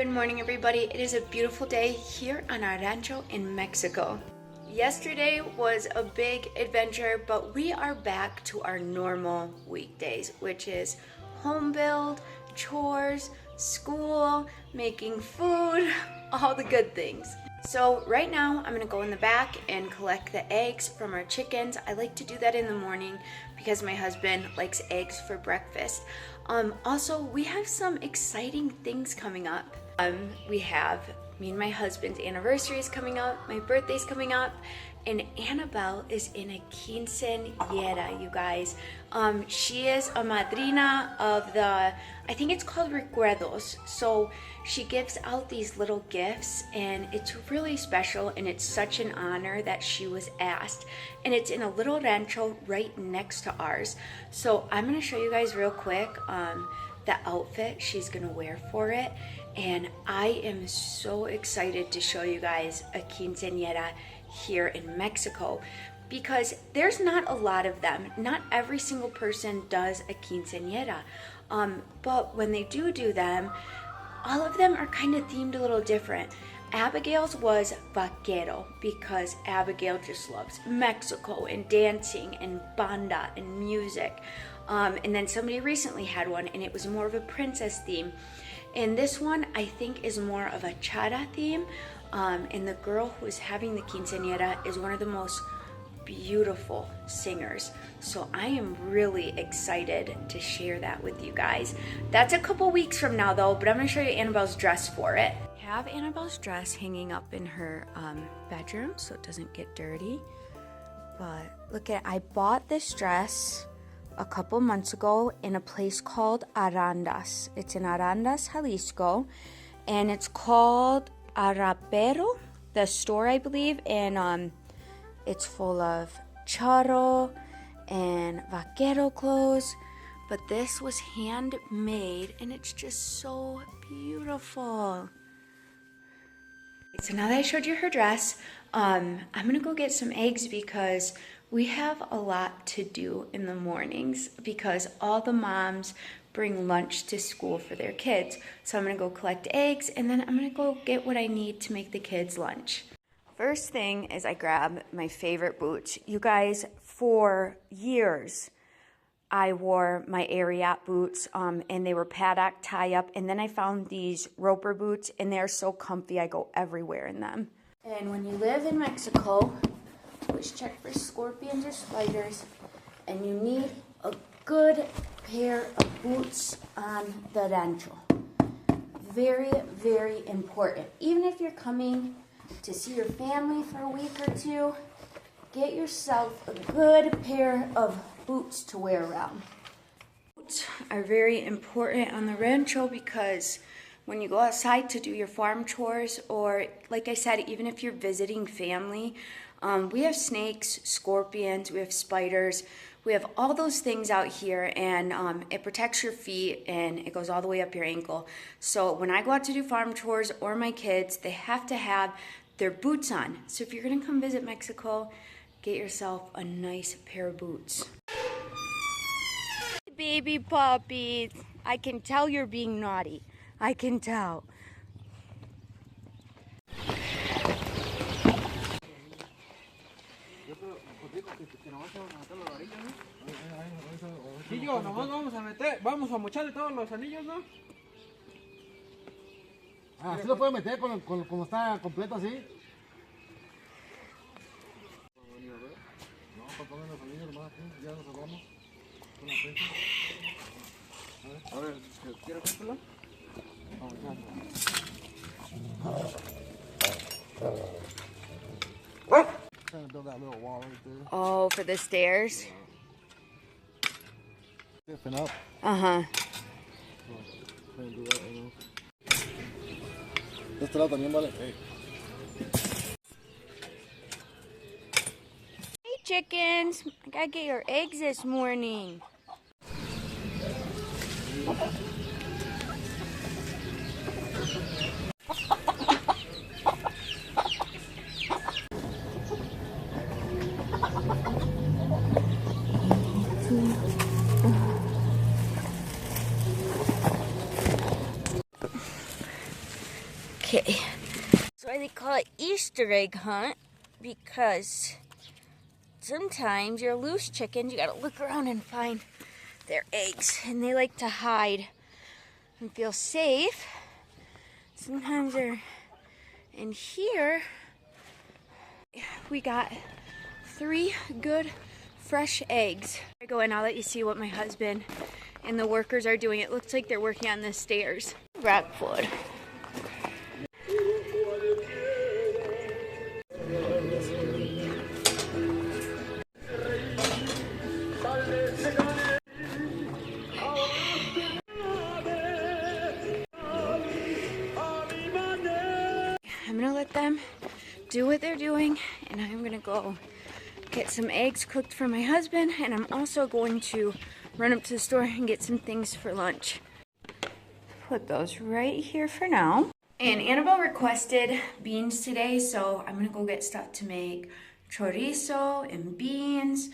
Good morning, everybody. It is a beautiful day here on our rancho in Mexico. Yesterday was a big adventure, but we are back to our normal weekdays, which is home build, chores, school, making food, all the good things. So right now I'm gonna go in the back and collect the eggs from our chickens. I like to do that in the morning because my husband likes eggs for breakfast. Also, we have some exciting things coming up. We have me and my husband's anniversary is coming up, my birthday's coming up, and Annabelle is in a quinceañera, you guys. She is a madrina of the, I think it's called recuerdos. So she gives out these little gifts and it's really special, and it's such an honor that she was asked. And it's in a little rancho right next to ours. So I'm gonna show you guys real quick the outfit she's gonna wear for it. And I am so excited to show you guys a quinceañera here in Mexico because there's not a lot of them. Not every single person does a quinceañera, but when they do them, all of them are kind of themed a little different. Abigail's was vaquero because Abigail just loves Mexico and dancing and banda and music. And then somebody recently had one and it was more of a princess theme. And this one I think is more of a chara theme. And the girl who is having the quinceañera is one of the most beautiful singers. So I am really excited to share that with you guys. That's a couple weeks from now though, but I'm gonna show you Annabelle's dress for it. I have Annabelle's dress hanging up in her bedroom so it doesn't get dirty. But look at, I bought this dress a couple months ago in a place called Arandas. It's in Arandas, Jalisco, and it's called Arapero, the store, I believe, and it's full of charro and vaquero clothes, but this was handmade and it's just so beautiful. So now that I showed you her dress, I'm gonna go get some eggs because we have a lot to do in the mornings because all the moms bring lunch to school for their kids. So I'm gonna go collect eggs and then I'm gonna go get what I need to make the kids lunch. First thing is I grab my favorite boots. You guys, for years, I wore my Ariat boots and they were paddock tie up, and then I found these Roper boots and they're so comfy, I go everywhere in them. And when you live in Mexico, always check for scorpions or spiders, and you need a good pair of boots on the rancho. Very, very important. Even if you're coming to see your family for a week or two, get yourself a good pair of boots to wear around. Boots are very important on the rancho because when you go outside to do your farm chores, or like I said, even if you're visiting family, we have snakes, scorpions, we have spiders, we have all those things out here, and it protects your feet and it goes all the way up your ankle. So when I go out to do farm chores or my kids, they have to have their boots on. So if you're gonna come visit Mexico, get yourself a nice pair of boots. Baby puppies, I can tell you're being naughty. I can tell. Chillo, nomás vamos a mocharle todos los anillos, ¿no? Ah, ¿sí lo puede meter como está completo así? No, para poner los anillos nomás, ya nos hablamos con la prensa. A ver, ¿quieres hacértelo? Vamos, trying to build that little wall right there. Oh, for the stairs? Stiffen up. Uh-huh. Trying to do that, you know. De este lado también vale. Hey. Hey, chickens. I gotta get your eggs this morning. Okay, so they call it Easter egg hunt because sometimes your loose chickens, you gotta look around and find their eggs, and they like to hide and feel safe. Sometimes they're in here. We got 3 good fresh eggs. I go in, I'll let you see what my husband and the workers are doing. It looks like they're working on the stairs. Rockwood. I'm gonna let them do what they're doing, and I'm gonna go get some eggs cooked for my husband, and I'm also going to run up to the store and get some things for lunch. Put those right here for now. And Annabelle requested beans today, so I'm gonna go get stuff to make chorizo and beans,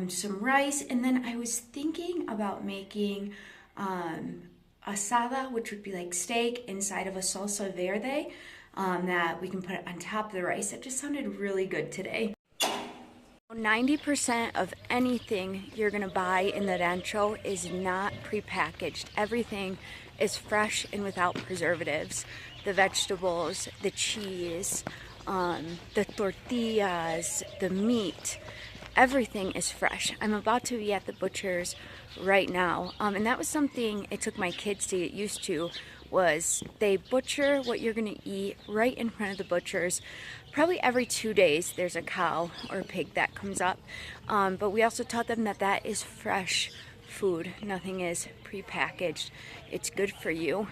some rice, and then I was thinking about making asada, which would be like steak inside of a salsa verde that we can put on top of the rice. It just sounded really good today. 90% of anything you're gonna buy in the rancho is not prepackaged. Everything is fresh and without preservatives. The vegetables, the cheese, the tortillas, the meat, everything is fresh. I'm about to be at the butcher's right now, and that was something it took my kids to get used to, was they butcher what you're gonna eat right in front of the butchers. Probably every 2 days there's a cow or a pig that comes up, but we also taught them that that is fresh food. Nothing is prepackaged. It's good for you.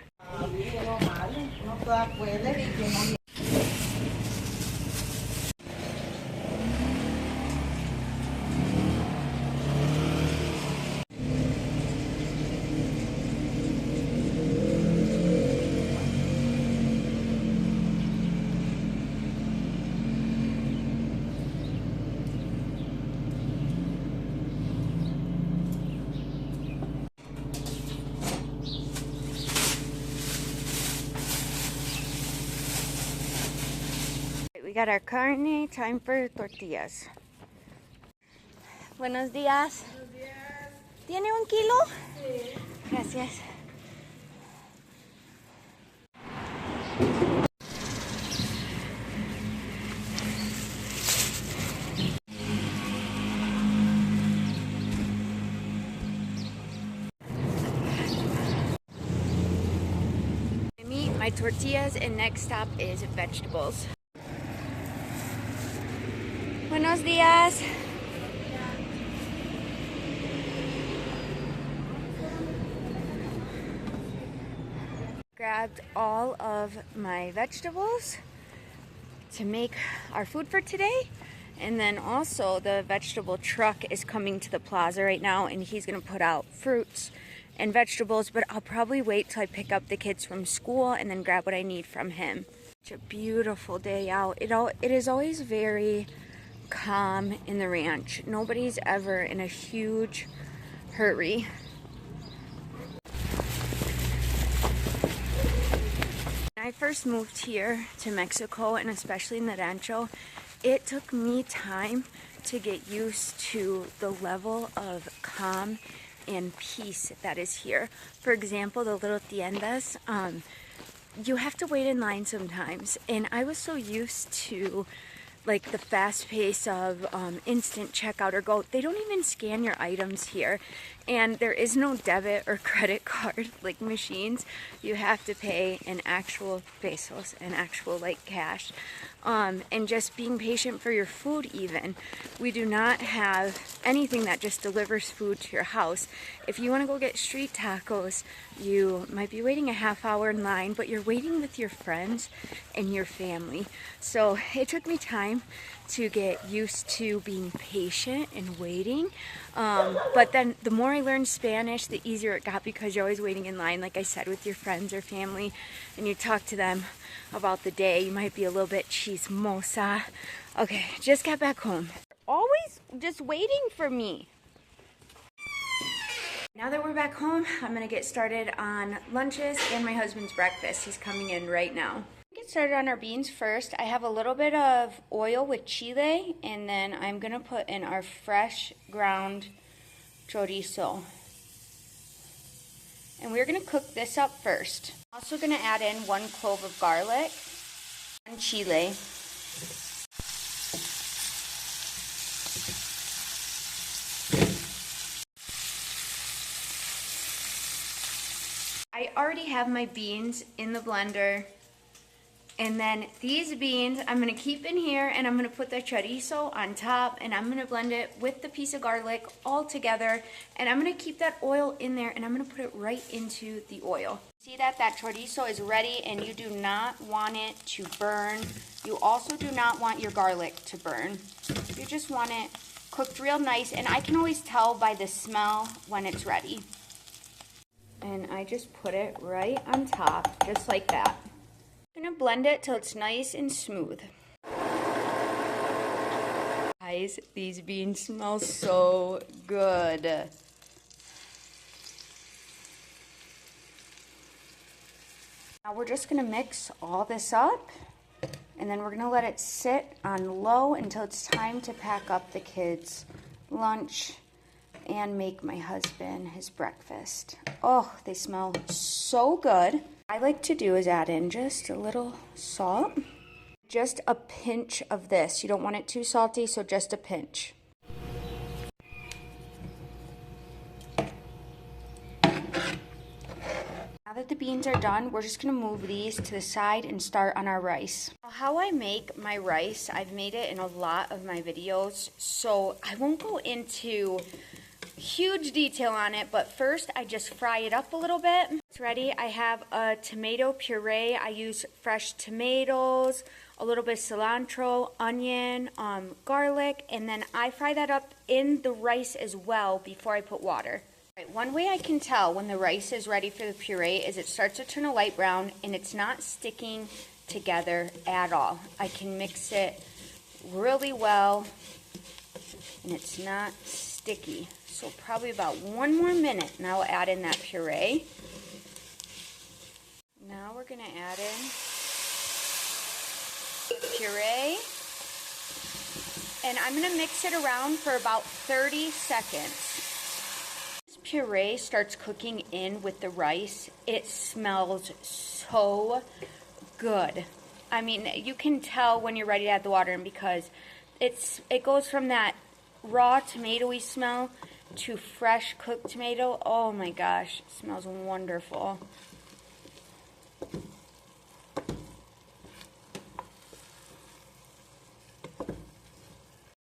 We got our carne, time for tortillas. Buenos días. Buenos días. ¿Tiene un kilo? Sí. Gracias. Meat, my tortillas, and next stop is vegetables. Buenos días. Grabbed all of my vegetables to make our food for today, and then also the vegetable truck is coming to the plaza right now, and he's gonna put out fruits and vegetables, but I'll probably wait till I pick up the kids from school and then grab what I need from him. Such a beautiful day out. It is always very calm in the ranch. Nobody's ever in a huge hurry. When I first moved here to Mexico, and especially in the rancho, it took me time to get used to the level of calm and peace that is here. For example, the little tiendas, you have to wait in line sometimes, and I was so used to like the fast pace of instant checkout or go. They don't even scan your items here, and there is no debit or credit card like machines. You have to pay in actual pesos and actual like cash, and just being patient for your food. Even we do not have anything that just delivers food to your house. If you want to go get street tacos, you might be waiting a half hour in line, but you're waiting with your friends and your family. So it took me time to get used to being patient and waiting, but then the more I learned Spanish, the easier it got, because you're always waiting in line, like I said, with your friends or family, and you talk to them about the day. You might be a little bit chismosa. Okay, just got back home. Always just waiting for me. Now that we're back home, I'm gonna get started on lunches and my husband's breakfast. He's coming in right now. get started on our beans first. I have a little bit of oil with chile, and then I'm gonna put in our fresh ground chorizo. And we're gonna cook this up first. Also gonna add in 1 clove of garlic, 1 chile, I already have my beans in the blender, and then these beans I'm going to keep in here, and I'm going to put the chorizo on top, and I'm going to blend it with the piece of garlic all together, and I'm going to keep that oil in there, and I'm going to put it right into the oil. See that chorizo is ready, and you do not want it to burn. You also do not want your garlic to burn. You just want it cooked real nice, and I can always tell by the smell when it's ready. And I just put it right on top, just like that. I'm gonna blend it till it's nice and smooth. Guys, these beans smell so good. Now we're just gonna mix all this up, and then we're gonna let it sit on low until it's time to pack up the kids' lunch and make my husband his breakfast. Oh, they smell so good. I like to do is add in just a little salt. Just a pinch of this. You don't want it too salty, so just a pinch. Now that the beans are done, we're just gonna move these to the side and start on our rice. How I make my rice, I've made it in a lot of my videos, so I won't go into huge detail on it, but first I just fry it up a little bit. It's ready. I have a tomato puree. I use fresh tomatoes, a little bit of cilantro, onion, garlic, and then I fry that up in the rice as well before I put water. Right, one way I can tell when the rice is ready for the puree is it starts to turn a light brown and it's not sticking together at all. I can mix it really well and it's not sticky. So probably about 1 more minute, and I'll add in that puree. Now we're gonna add in the puree, and I'm gonna mix it around for about 30 seconds. This puree starts cooking in with the rice. It smells so good. I mean, you can tell when you're ready to add the water in because it goes from that raw tomatoey smell to fresh cooked tomato. Oh my gosh, it smells wonderful. I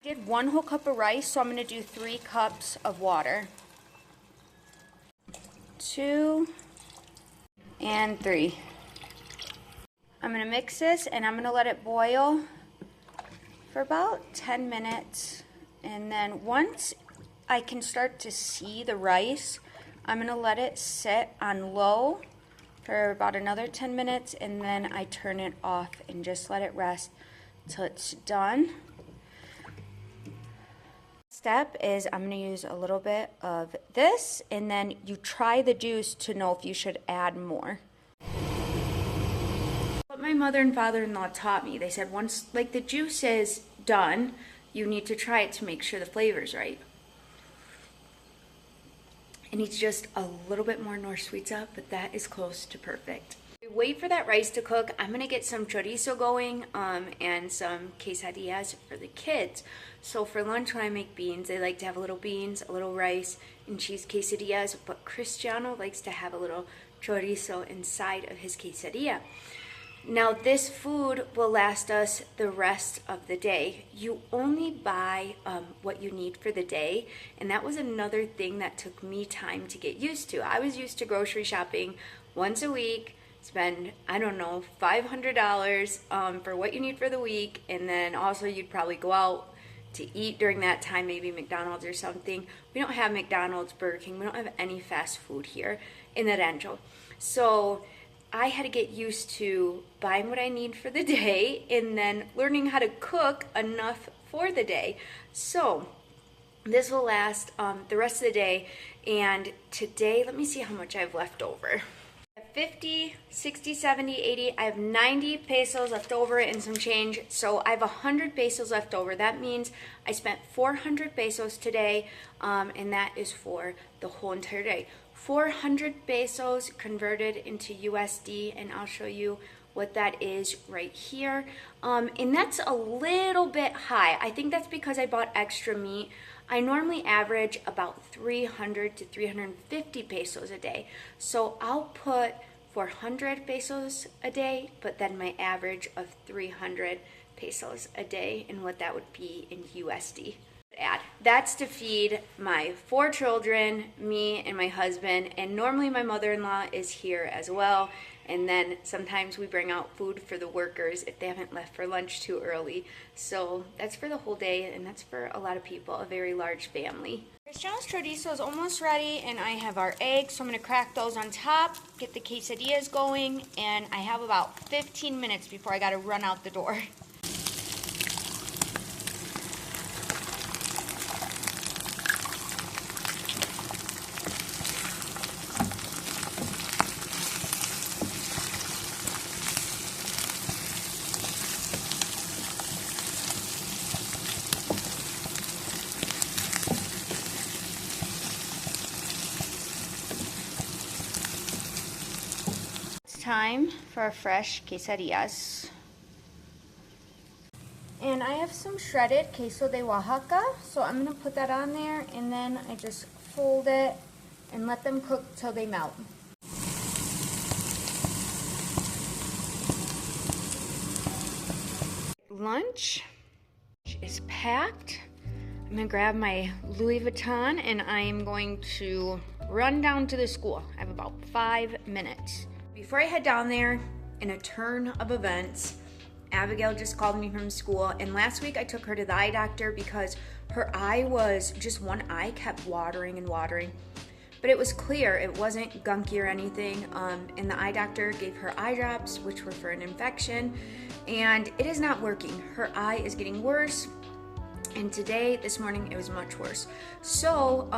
did 1 whole cup of rice, so I'm going to do 3 cups of water. 2 and 3. I'm going to mix this and I'm going to let it boil for about 10 minutes. And then once I can start to see the rice, I'm going to let it sit on low for about another 10 minutes, and then I turn it off and just let it rest till it's done. Step is I'm going to use a little bit of this, and then you try the juice to know if you should add more. What my mother and father-in-law taught me, they said once like the juice is done, you need to try it to make sure the flavor's right. It needs just a little bit more North Sweets up, but that is close to perfect. Wait for that rice to cook. I'm gonna get some chorizo going and some quesadillas for the kids. So for lunch when I make beans, they like to have a little beans, a little rice, and cheese quesadillas, but Cristiano likes to have a little chorizo inside of his quesadilla. Now this food will last us the rest of the day. You only buy what you need for the day, and that was another thing that took me time to get used to. I was used to grocery shopping once a week, spend, I don't know, $500 for what you need for the week, and then also you'd probably go out to eat during that time, maybe McDonald's or something. We don't have McDonald's, Burger King, we don't have any fast food here in the rancho. So I had to get used to buying what I need for the day and then learning how to cook enough for the day. So this will last the rest of the day, and today, let me see how much I have left over. I have 50, 60, 70, 80. I have 90 pesos left over and some change. So I have 100 pesos left over. That means I spent 400 pesos today, and that is for the whole entire day. 400 pesos converted into USD, and I'll show you what that is right here. And that's a little bit high. I think that's because I bought extra meat. I normally average about 300 to 350 pesos a day. So I'll put 400 pesos a day, but then my average of 300 pesos a day, and what that would be in USD. That's to feed my 4 children, me and my husband, and normally my mother-in-law is here as well. And then sometimes we bring out food for the workers if they haven't left for lunch too early. So that's for the whole day, and that's for a lot of people, a very large family. Cristiano's chorizo is almost ready, and I have our eggs, so I'm going to crack those on top, get the quesadillas going, and I have about 15 minutes before I got to run out the door. Time for our fresh quesadillas. And I have some shredded queso de Oaxaca, so I'm going to put that on there, and then I just fold it and let them cook till they melt. Lunch is packed. I'm going to grab my Louis Vuitton, and I am going to run down to the school. I have about 5 minutes. Before I head down there, in a turn of events, Abigail just called me from school, and last week I took her to the eye doctor because her eye was, just one eye kept watering and watering. But it was clear, it wasn't gunky or anything, and the eye doctor gave her eye drops, which were for an infection, and it is not working. Her eye is getting worse, and today, this morning, it was much worse. So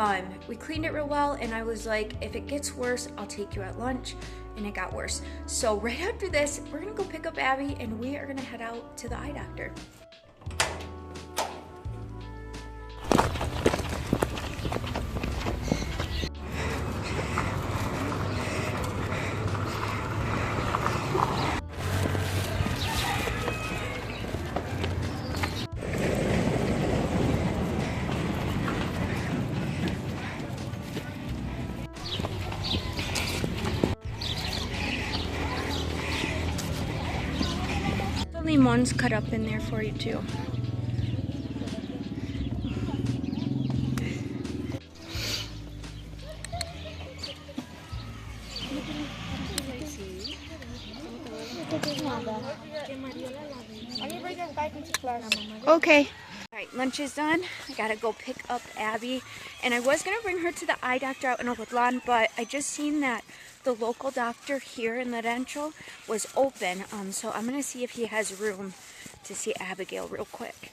we cleaned it real well, and I was like, if it gets worse, I'll take you at lunch. And it got worse. So right after this, we're gonna go pick up Abby, and we are gonna head out to the eye doctor. Limon's cut up in there for you too. Okay. Alright, lunch is done. I gotta go pick up Abby. And I was gonna bring her to the eye doctor out in Ocotlan, but I just seen that the local doctor here in the rancho was open. So I'm gonna see if he has room to see Abigail real quick.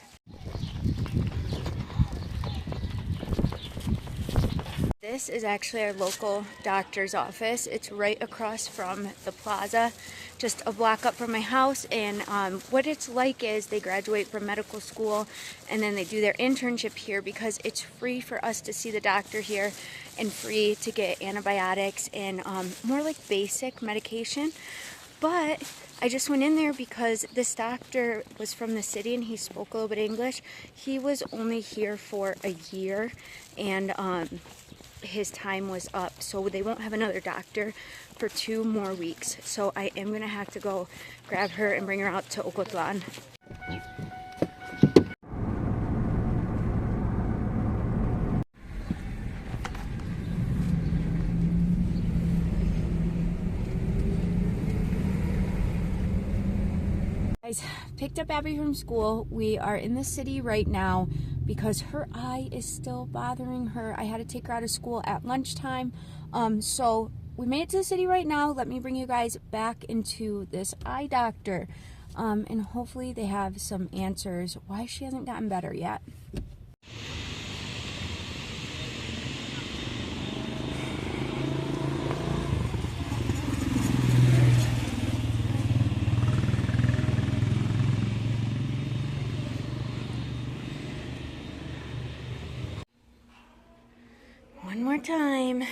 This is actually our local doctor's office. It's right across from the plaza, just a block up from my house. And what it's like is they graduate from medical school and then they do their internship here because it's free for us to see the doctor here and free to get antibiotics and more like basic medication. But I just went in there because this doctor was from the city and he spoke a little bit of English. He was only here for a year, and his time was up, so they won't have another doctor for 2 more weeks. So I am gonna have to go grab her and bring her out to Ocotlan. Guys, picked up Abby from school. We are in the city right now because her eye is still bothering her. I had to take her out of school at lunchtime. So we made it to the city right now. Let me bring you guys back into this eye doctor. And hopefully they have some answers why she hasn't gotten better yet. time.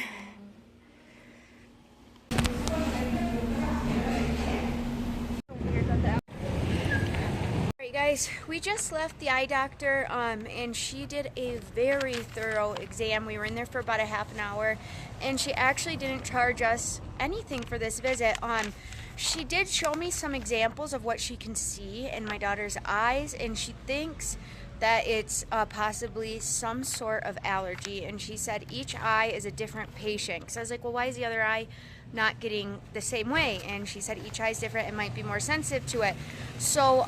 Alright guys, we just left the eye doctor and she did a very thorough exam. We were in there for about a half an hour and she actually didn't charge us anything for this visit. She did show me some examples of what she can see in my daughter's eyes, and she thinks that it's possibly some sort of allergy, and she said each eye is a different patient. So I was like, well, why is the other eye not getting the same way? And she said each eye is different and might be more sensitive to it. So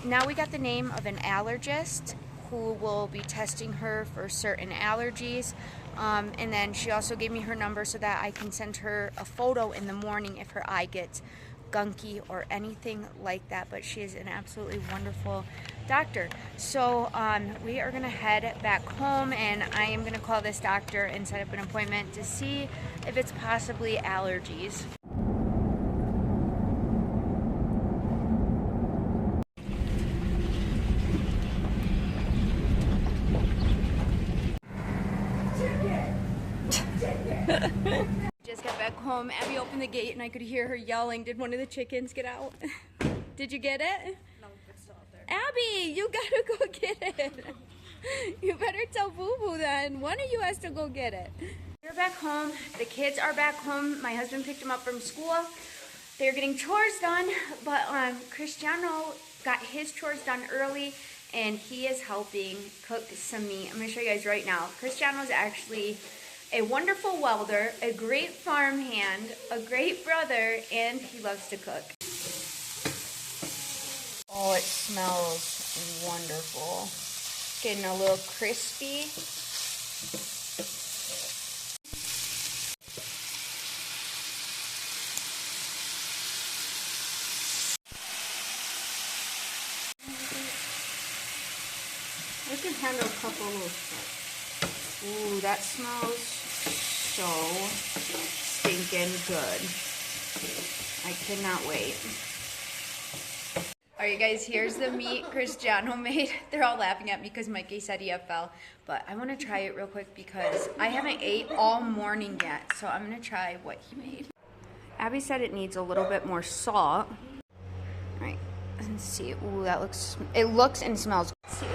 now we got the name of an allergist who will be testing her for certain allergies. And then she also gave me her number so that I can send her a photo in the morning if her eye gets gunky or anything like that. But she is an absolutely wonderful doctor. So we are gonna head back home, and I am gonna call this doctor and set up an appointment to see if it's possibly allergies. Just got back home. Abby opened the gate and I could hear her yelling. Did one of the chickens get out? Did you get it? No, it's still out there. Abby, you gotta go get it. You better tell Boo Boo then. One of you has to go get it. We're back home. The kids are back home. My husband picked them up from school. They're getting chores done, but Cristiano got his chores done early and he is helping cook some meat. I'm gonna show you guys right now. Cristiano is actually a wonderful welder, a great farmhand, a great brother, and he loves to cook. Oh, it smells wonderful. Getting a little crispy. We can handle a couple of little stuff. Ooh, that smells so stinking good. I cannot wait. Alright guys, here's the meat Cristiano made. They're all laughing at me because my quesadilla fell. But I want to try it real quick because I haven't ate all morning yet. So I'm going to try what he made. Abby said it needs a little bit more salt. Alright, let's see. Ooh, that looks, it looks and smells. Let's see.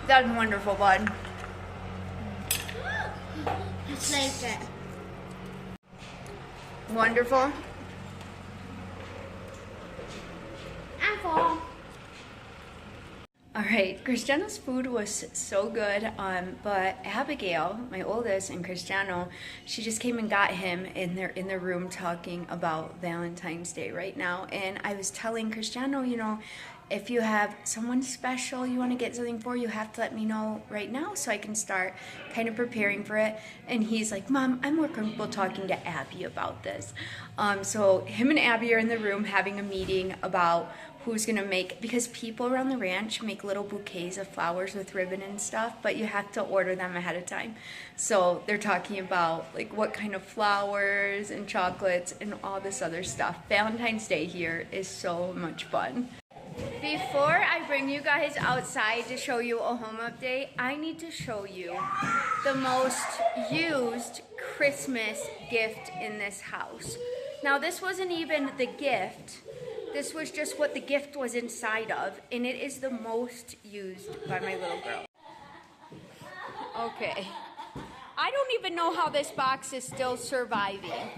That's wonderful, bud. It's like that. Wonderful. Apple. All right, Cristiano's food was so good, but Abigail, my oldest, and Cristiano, she just came and got him, and they're in the room talking about Valentine's Day right now. And I was telling Cristiano, you know, if you have someone special you want to get something for, you have to let me know right now so I can start kind of preparing for it. And he's like, Mom, I'm more comfortable talking to Abby about this. So him and Abby are in the room having a meeting about who's gonna make, because people around the ranch make little bouquets of flowers with ribbon and stuff, but you have to order them ahead of time. So they're talking about like what kind of flowers and chocolates and all this other stuff. Valentine's Day here is so much fun. Before I bring you guys outside to show you a home update, I need to show you the most used Christmas gift in this house. Now this wasn't even the gift. This was just what the gift was inside of, and it is the most used by my little girl. Okay. I don't even know how this box is still surviving.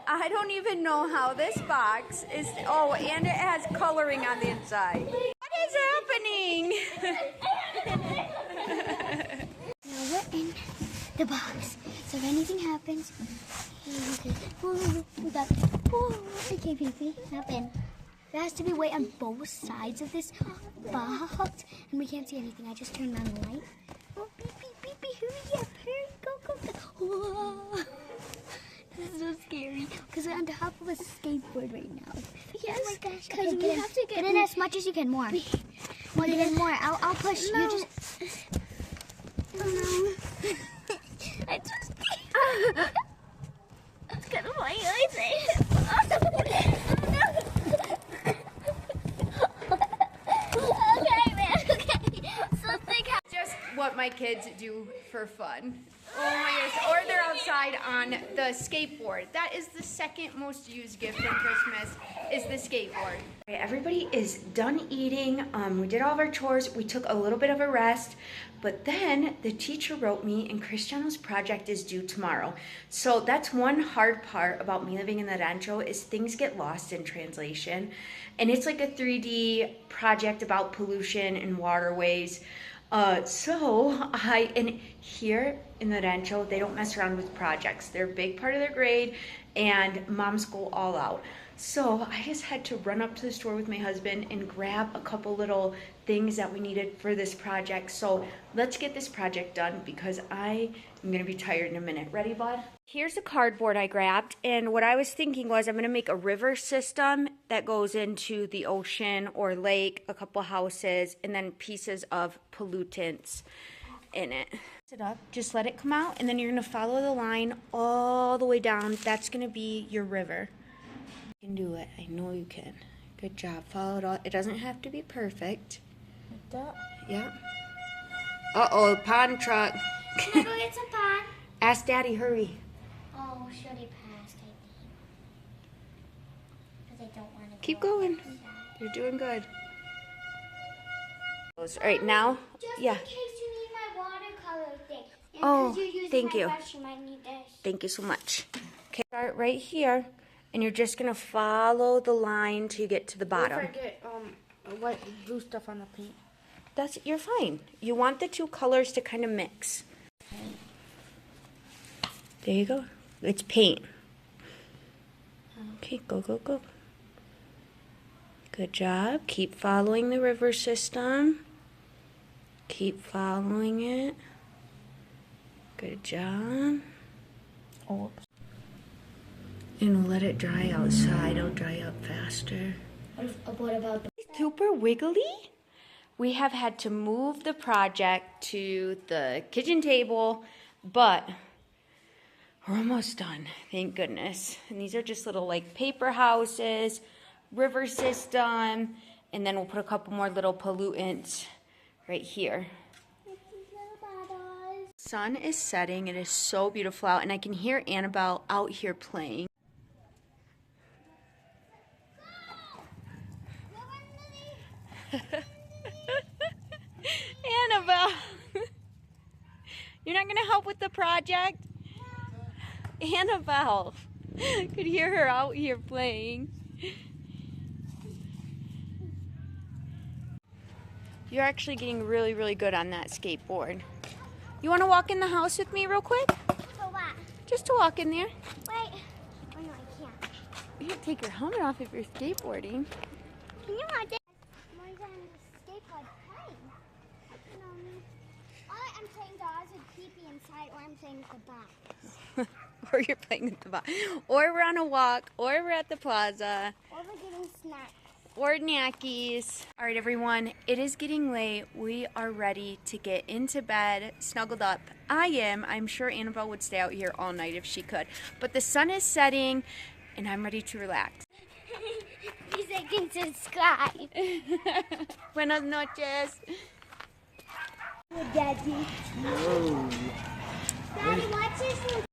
I don't even know how this box is, oh, and it has coloring on the inside. What is happening? Now we're in the box, so if anything happens, okay, Pee-Pee, happen. There has to be weight on both sides of this box, and we can't see anything. I just turned on the light. Oh, Pee-Pee, hurry up, go. Whoa. This is so scary, because we're on top of a skateboard right now. Yes, oh my gosh, because we have to get in as much as you can, more. More, get in more. I'll push. No. You just... Oh, no. I'm so scared. It's kind of funny, I say. Okay, man. Okay. kids do for fun. Oh my goodness. Or they're outside on the skateboard. That is the second most used gift from Christmas, is the skateboard. Okay, everybody is done eating. We did all of our chores. We took a little bit of a rest, but then the teacher wrote me, and Cristiano's project is due tomorrow. So that's one hard part about me living in the rancho, is things get lost in translation. And it's like a 3D project about pollution and waterways. And here in the rancho, they don't mess around with projects. They're a big part of their grade, and moms go all out. So I just had to run up to the store with my husband and grab a couple little things that we needed for this project. So let's get this project done, because I am gonna be tired in a minute. Ready, bud? Here's the cardboard I grabbed, and what I was thinking was I'm gonna make a river system that goes into the ocean or lake, a couple houses, and then pieces of pollutants in it. It up, just let it come out, and then you're gonna follow the line all the way down. That's gonna be your river. You can do it. I know you can. Good job. Follow it all. It doesn't have to be perfect. Like that? Yeah. Uh-oh, pond truck. Can I go get some pond? Ask Daddy, hurry. Oh, should he pass, I think? Because I don't want to Keep going. You're doing good. All right, now, Just yeah. in case you need my watercolor thing. And Oh, 'cause you're using thank my you. brush, you might need this. Thank you so much. Okay, start right here, and you're just gonna follow the line till you get to the bottom. Don't forget white blue stuff on the paint. You're fine. You want the two colors to kind of mix. There you go. It's paint. Okay, go, go, go. Good job. Keep following the river system. Keep following it. Good job. Oh. And we'll let it dry outside. It'll dry up faster. What about the... Super wiggly. We have had to move the project to the kitchen table, but we're almost done, thank goodness. And these are just little like paper houses, river system, and then we'll put a couple more little pollutants right here. Sun is setting. It is so beautiful out, and I can hear Annabelle out here playing. Annabelle, you're not going to help with the project? Annabelle, could hear her out here playing. You're actually getting really, really good on that skateboard. You want to walk in the house with me real quick? For what? Just to walk in there. Wait. Oh, no, I can't. You can take your helmet off if you're skateboarding. Can you watch it? More than the skateboard playing. I'm playing dolls with pee-pee inside, or I'm playing with the box. Or you're playing at the bar. Or we're on a walk. Or we're at the plaza. Or we're getting snacks. Or knackies. All right, everyone, it is getting late. We are ready to get into bed, snuggled up. I'm sure Annabelle would stay out here all night if she could. But the sun is setting, and I'm ready to relax. Please like and subscribe. Buenas noches. Daddy. No. Daddy, watch this.